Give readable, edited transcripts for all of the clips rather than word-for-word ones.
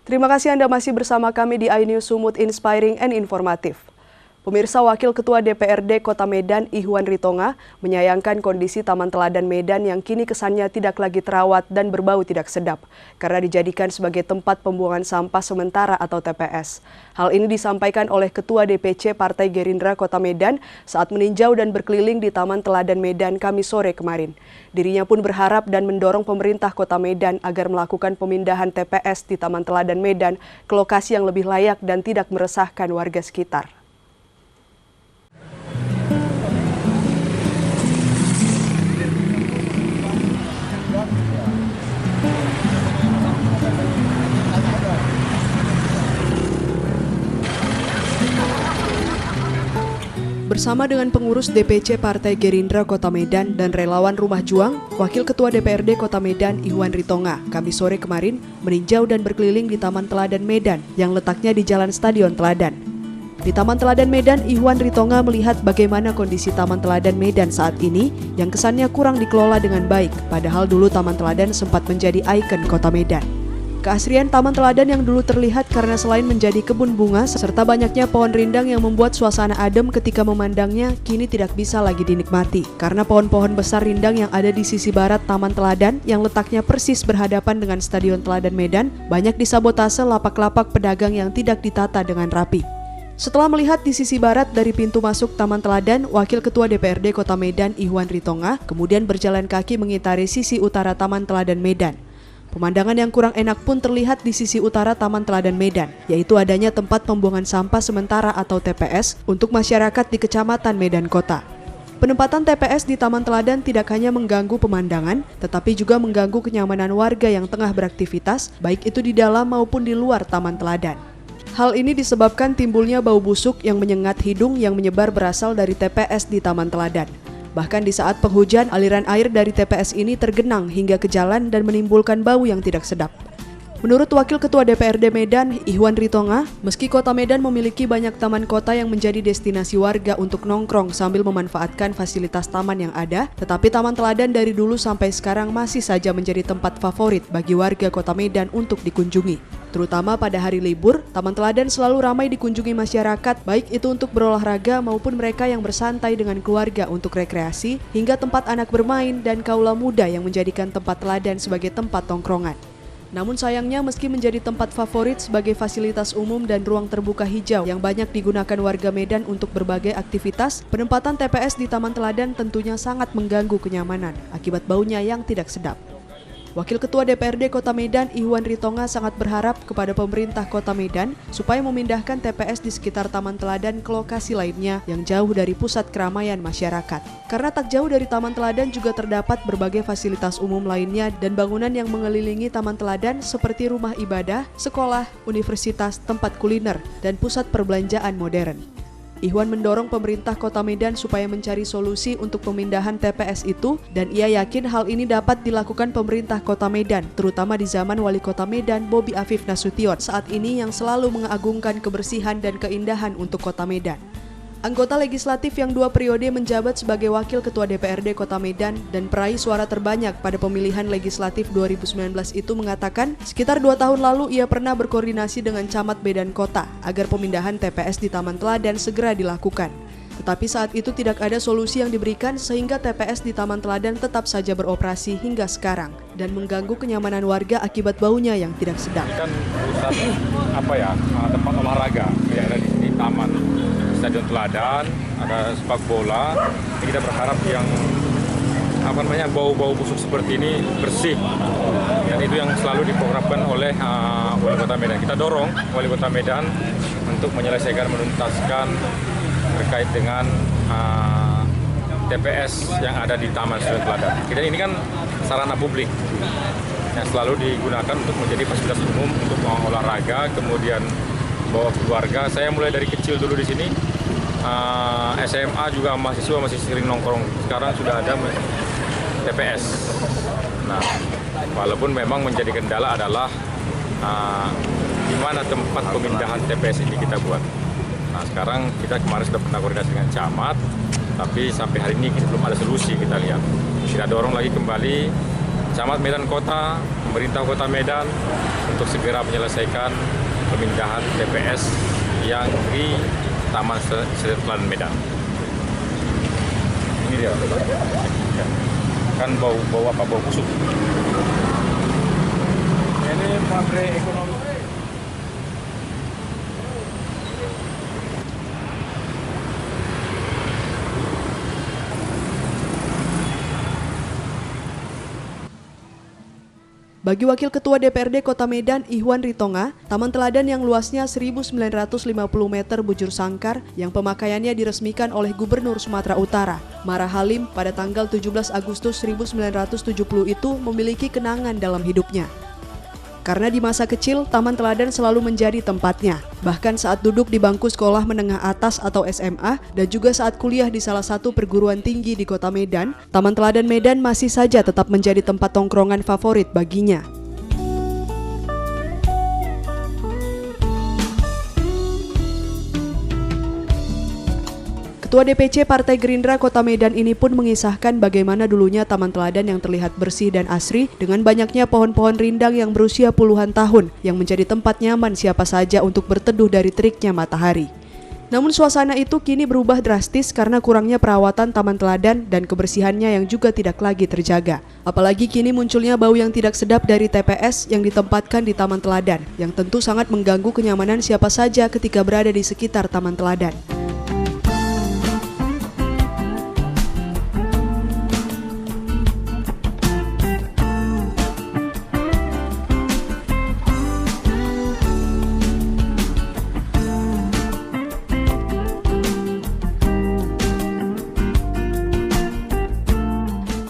Terima kasih Anda masih bersama kami di iNews Sumut Inspiring and Informatif. Pemirsa, Wakil Ketua DPRD Kota Medan Ihwan Ritonga menyayangkan kondisi Taman Teladan Medan yang kini kesannya tidak lagi terawat dan berbau tidak sedap karena dijadikan sebagai tempat pembuangan sampah sementara atau TPS. Hal ini disampaikan oleh Ketua DPC Partai Gerindra Kota Medan saat meninjau dan berkeliling di Taman Teladan Medan Kamis sore kemarin. Dirinya pun berharap dan mendorong pemerintah Kota Medan agar melakukan pemindahan TPS di Taman Teladan Medan ke lokasi yang lebih layak dan tidak meresahkan warga sekitar. Bersama dengan pengurus DPC Partai Gerindra Kota Medan dan relawan Rumah Juang, Wakil Ketua DPRD Kota Medan Ihwan Ritonga Kamis sore kemarin meninjau dan berkeliling di Taman Teladan Medan yang letaknya di Jalan Stadion Teladan. Di Taman Teladan Medan, Ihwan Ritonga melihat bagaimana kondisi Taman Teladan Medan saat ini yang kesannya kurang dikelola dengan baik, padahal dulu Taman Teladan sempat menjadi ikon Kota Medan. Keasrian Taman Teladan yang dulu terlihat karena selain menjadi kebun bunga serta banyaknya pohon rindang yang membuat suasana adem ketika memandangnya kini tidak bisa lagi dinikmati karena pohon-pohon besar rindang yang ada di sisi barat Taman Teladan yang letaknya persis berhadapan dengan Stadion Teladan Medan banyak disabotase lapak-lapak pedagang yang tidak ditata dengan rapi. Setelah melihat di sisi barat dari pintu masuk Taman Teladan, Wakil Ketua DPRD Kota Medan Ihwan Ritonga kemudian berjalan kaki mengitari sisi utara Taman Teladan Medan. Pemandangan yang kurang enak pun terlihat di sisi utara Taman Teladan Medan, yaitu adanya tempat pembuangan sampah sementara atau TPS untuk masyarakat di Kecamatan Medan Kota. Penempatan TPS di Taman Teladan tidak hanya mengganggu pemandangan, tetapi juga mengganggu kenyamanan warga yang tengah beraktivitas, baik itu di dalam maupun di luar Taman Teladan. Hal ini disebabkan timbulnya bau busuk yang menyengat hidung yang menyebar berasal dari TPS di Taman Teladan. Bahkan di saat penghujan, aliran air dari TPS ini tergenang hingga ke jalan dan menimbulkan bau yang tidak sedap. Menurut Wakil Ketua DPRD Medan, Ihwan Ritonga, meski Kota Medan memiliki banyak taman kota yang menjadi destinasi warga untuk nongkrong sambil memanfaatkan fasilitas taman yang ada, tetapi Taman Teladan dari dulu sampai sekarang masih saja menjadi tempat favorit bagi warga Kota Medan untuk dikunjungi. Terutama pada hari libur, Taman Teladan selalu ramai dikunjungi masyarakat, baik itu untuk berolahraga maupun mereka yang bersantai dengan keluarga untuk rekreasi, hingga tempat anak bermain dan kaula muda yang menjadikan tempat teladan sebagai tempat tongkrongan. Namun sayangnya meski menjadi tempat favorit sebagai fasilitas umum dan ruang terbuka hijau yang banyak digunakan warga Medan untuk berbagai aktivitas, penempatan TPS di Taman Teladan tentunya sangat mengganggu kenyamanan akibat baunya yang tidak sedap. Wakil Ketua DPRD Kota Medan Ihwan Ritonga sangat berharap kepada pemerintah Kota Medan supaya memindahkan TPS di sekitar Taman Teladan ke lokasi lainnya yang jauh dari pusat keramaian masyarakat. Karena tak jauh dari Taman Teladan juga terdapat berbagai fasilitas umum lainnya dan bangunan yang mengelilingi Taman Teladan seperti rumah ibadah, sekolah, universitas, tempat kuliner, dan pusat perbelanjaan modern. Ihwan mendorong pemerintah Kota Medan supaya mencari solusi untuk pemindahan TPS itu dan ia yakin hal ini dapat dilakukan pemerintah Kota Medan, terutama di zaman Wali Kota Medan Bobi Afif Nasution saat ini yang selalu mengagungkan kebersihan dan keindahan untuk Kota Medan. Anggota legislatif yang 2 periode menjabat sebagai Wakil Ketua DPRD Kota Medan dan peraih suara terbanyak pada pemilihan legislatif 2019 itu mengatakan sekitar 2 tahun lalu ia pernah berkoordinasi dengan Camat Medan Kota agar pemindahan TPS di Taman Teladan segera dilakukan. Tetapi saat itu tidak ada solusi yang diberikan sehingga TPS di Taman Teladan tetap saja beroperasi hingga sekarang dan mengganggu kenyamanan warga akibat baunya yang tidak sedap. Kan pusat tempat olahraga yang ada di taman Stadion Teladan, ada sepak bola. Kita berharap yang bau-bau busuk seperti ini bersih, dan itu yang selalu diprogramkan oleh Wali Kota Medan. Kita dorong Wali Kota Medan untuk menyelesaikan, menuntaskan terkait dengan TPS yang ada di Taman Stadion Teladan. Dan ini kan sarana publik yang selalu digunakan untuk menjadi fasilitas umum untuk olahraga, kemudian bawa keluarga. Saya mulai dari kecil dulu di sini, SMA juga mahasiswa masih sering nongkrong. Sekarang sudah ada TPS. Nah, walaupun memang menjadi kendala adalah di mana tempat pemindahan TPS ini kita buat. Nah, sekarang kita kemarin sudah pernah koordinasi dengan camat, tapi sampai hari ini belum ada solusi kita lihat. Kita dorong lagi kembali Camat Medan Kota, pemerintah Kota Medan untuk segera menyelesaikan pemindahan TPS yang di Taman Sirkuit Teladan Medan. Ini dia, kan bau busuk. Ini pabrik ekonomi. Bagi Wakil Ketua DPRD Kota Medan Ihwan Ritonga, Taman Teladan yang luasnya 1.950 meter bujur sangkar yang pemakaiannya diresmikan oleh Gubernur Sumatera Utara, Mara Halim pada tanggal 17 Agustus 1970 itu memiliki kenangan dalam hidupnya. Karena di masa kecil, Taman Teladan selalu menjadi tempatnya. Bahkan saat duduk di bangku sekolah menengah atas atau SMA, dan juga saat kuliah di salah satu perguruan tinggi di Kota Medan, Taman Teladan Medan masih saja tetap menjadi tempat tongkrongan favorit baginya. Ketua DPC Partai Gerindra Kota Medan ini pun mengisahkan bagaimana dulunya Taman Teladan yang terlihat bersih dan asri dengan banyaknya pohon-pohon rindang yang berusia puluhan tahun yang menjadi tempat nyaman siapa saja untuk berteduh dari teriknya matahari. Namun suasana itu kini berubah drastis karena kurangnya perawatan Taman Teladan dan kebersihannya yang juga tidak lagi terjaga. Apalagi kini munculnya bau yang tidak sedap dari TPS yang ditempatkan di Taman Teladan yang tentu sangat mengganggu kenyamanan siapa saja ketika berada di sekitar Taman Teladan.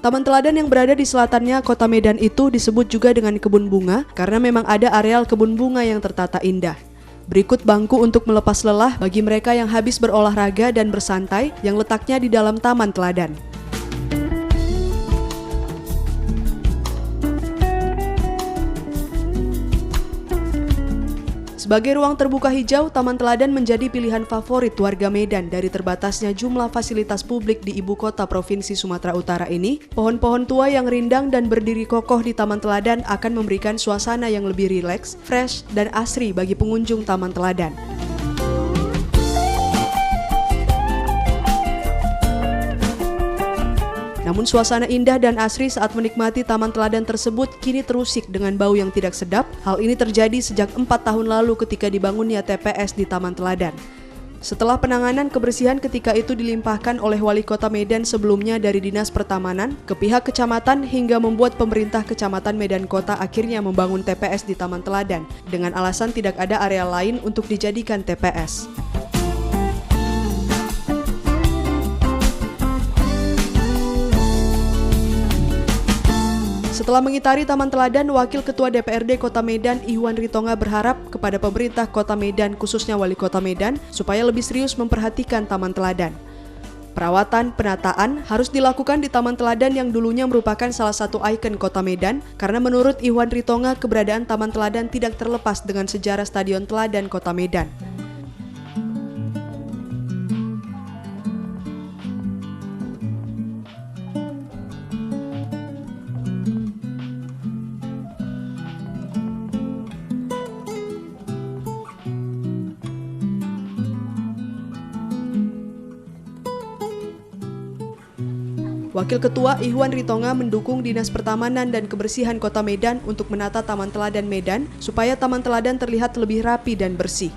Taman Teladan yang berada di selatannya Kota Medan itu disebut juga dengan kebun bunga karena memang ada areal kebun bunga yang tertata indah. Berikut bangku untuk melepas lelah bagi mereka yang habis berolahraga dan bersantai yang letaknya di dalam Taman Teladan. Sebagai ruang terbuka hijau, Taman Teladan menjadi pilihan favorit warga Medan dari terbatasnya jumlah fasilitas publik di ibu kota Provinsi Sumatera Utara ini. Pohon-pohon tua yang rindang dan berdiri kokoh di Taman Teladan akan memberikan suasana yang lebih rileks, fresh, dan asri bagi pengunjung Taman Teladan. Namun suasana indah dan asri saat menikmati Taman Teladan tersebut kini terusik dengan bau yang tidak sedap. Hal ini terjadi sejak 4 tahun lalu ketika dibangunnya TPS di Taman Teladan. Setelah penanganan kebersihan ketika itu dilimpahkan oleh Wali Kota Medan sebelumnya dari Dinas Pertamanan ke pihak kecamatan hingga membuat pemerintah Kecamatan Medan Kota akhirnya membangun TPS di Taman Teladan dengan alasan tidak ada area lain untuk dijadikan TPS. Setelah mengitari Taman Teladan, Wakil Ketua DPRD Kota Medan Ihwan Ritonga berharap kepada pemerintah Kota Medan khususnya Wali Kota Medan supaya lebih serius memperhatikan Taman Teladan. Perawatan, penataan harus dilakukan di Taman Teladan yang dulunya merupakan salah satu ikon Kota Medan karena menurut Ihwan Ritonga keberadaan Taman Teladan tidak terlepas dengan sejarah Stadion Teladan Kota Medan. Wakil Ketua Ihwan Ritonga mendukung Dinas Pertamanan dan Kebersihan Kota Medan untuk menata Taman Teladan Medan supaya Taman Teladan terlihat lebih rapi dan bersih.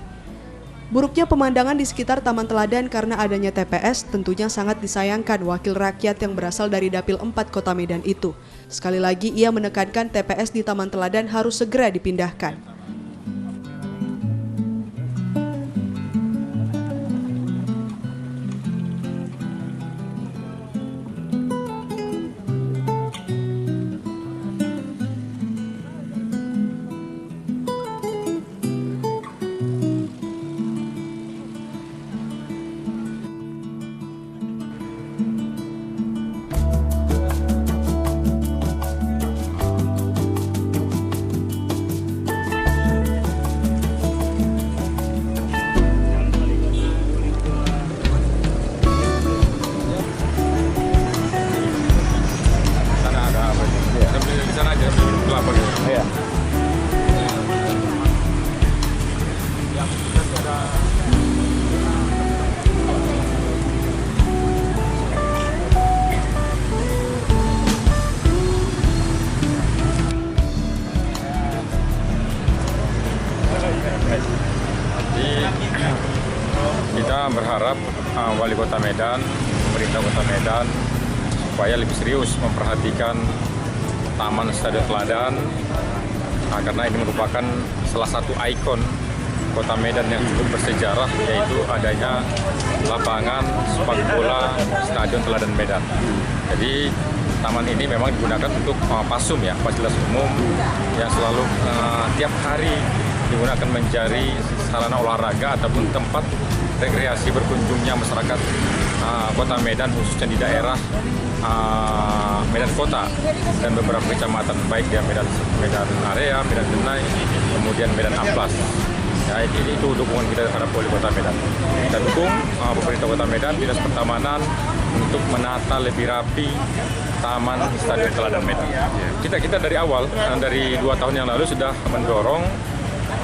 Buruknya pemandangan di sekitar Taman Teladan karena adanya TPS tentunya sangat disayangkan wakil rakyat yang berasal dari Dapil 4 Kota Medan itu. Sekali lagi ia menekankan TPS di Taman Teladan harus segera dipindahkan. Medan, pemerintah Kota Medan, supaya lebih serius memperhatikan Taman Stadion Teladan, karena ini merupakan salah satu ikon Kota Medan yang cukup bersejarah, yaitu adanya lapangan sepak bola Stadion Teladan Medan. Jadi taman ini memang digunakan untuk PASUM ya, fasilitas umum yang selalu tiap hari digunakan menjadi sarana olahraga ataupun tempat rekreasi berkunjungnya masyarakat Kota Medan, khususnya di daerah Medan Kota dan beberapa kecamatan, baik di Medan Area, Medan Denai, kemudian Medan Amplas. Ya, itu dukungan kita terhadap Wali Kota Medan. Kita dukung pemerintah Kota Medan, Dinas Pertamanan untuk menata lebih rapi Taman Stadion Teladan Medan. Kita dari awal, dari 2 tahun yang lalu sudah mendorong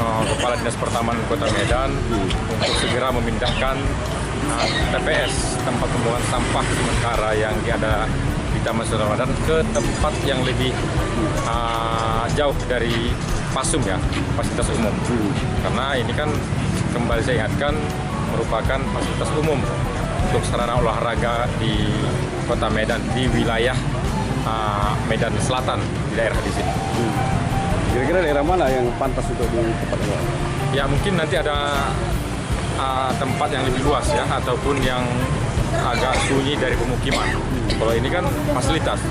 Kepala Dinas Pertamanan Kota Medan untuk segera memindahkan TPS, tempat pembuangan sampah sementara yang ada di Taman Stadion Teladan, ke tempat yang lebih jauh dari PASUM ya, fasilitas umum. Karena ini kan kembali saya ingatkan merupakan fasilitas umum untuk sarana olahraga di Kota Medan, di wilayah Medan Selatan, di daerah di sini. Kira-kira daerah mana yang pantas untuk ditempatkan? Ya mungkin nanti ada tempat yang lebih luas ya, ataupun yang agak sunyi dari pemukiman. Kalau ini kan fasilitas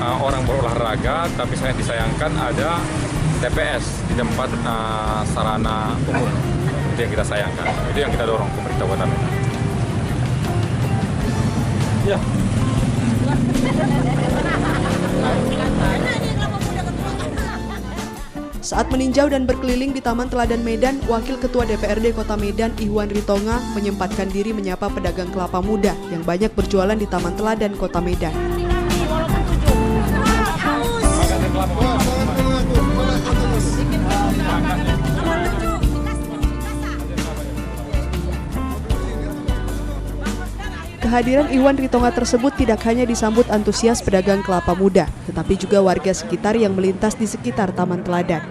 orang berolahraga, tapi sangat disayangkan ada TPS di tempat sarana umum. Itu yang kita sayangkan, itu yang kita dorong pemerintah Kota Medan. Ya. Saat meninjau dan berkeliling di Taman Teladan Medan, Wakil Ketua DPRD Kota Medan Ihwan Ritonga menyempatkan diri menyapa pedagang kelapa muda yang banyak berjualan di Taman Teladan Kota Medan. Kehadiran Ihwan Ritonga tersebut tidak hanya disambut antusias pedagang kelapa muda, tetapi juga warga sekitar yang melintas di sekitar Taman Teladan.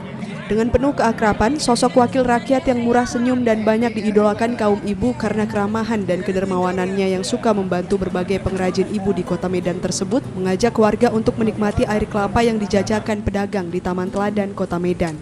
Dengan penuh keakraban, sosok wakil rakyat yang murah senyum dan banyak diidolakan kaum ibu karena keramahan dan kedermawanannya yang suka membantu berbagai pengrajin ibu di Kota Medan tersebut mengajak warga untuk menikmati air kelapa yang dijajakan pedagang di Taman Teladan Kota Medan.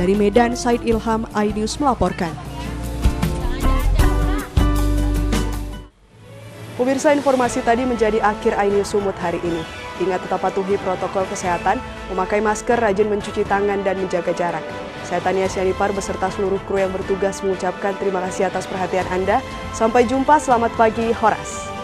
Dari Medan, Said Ilham, iNews melaporkan. Pemirsa, informasi tadi menjadi akhir iNews Sumut hari ini. Ingat tetap patuhi protokol kesehatan, memakai masker, rajin mencuci tangan, dan menjaga jarak. Saya Tania Sianipar beserta seluruh kru yang bertugas mengucapkan terima kasih atas perhatian Anda. Sampai jumpa, selamat pagi, Horas.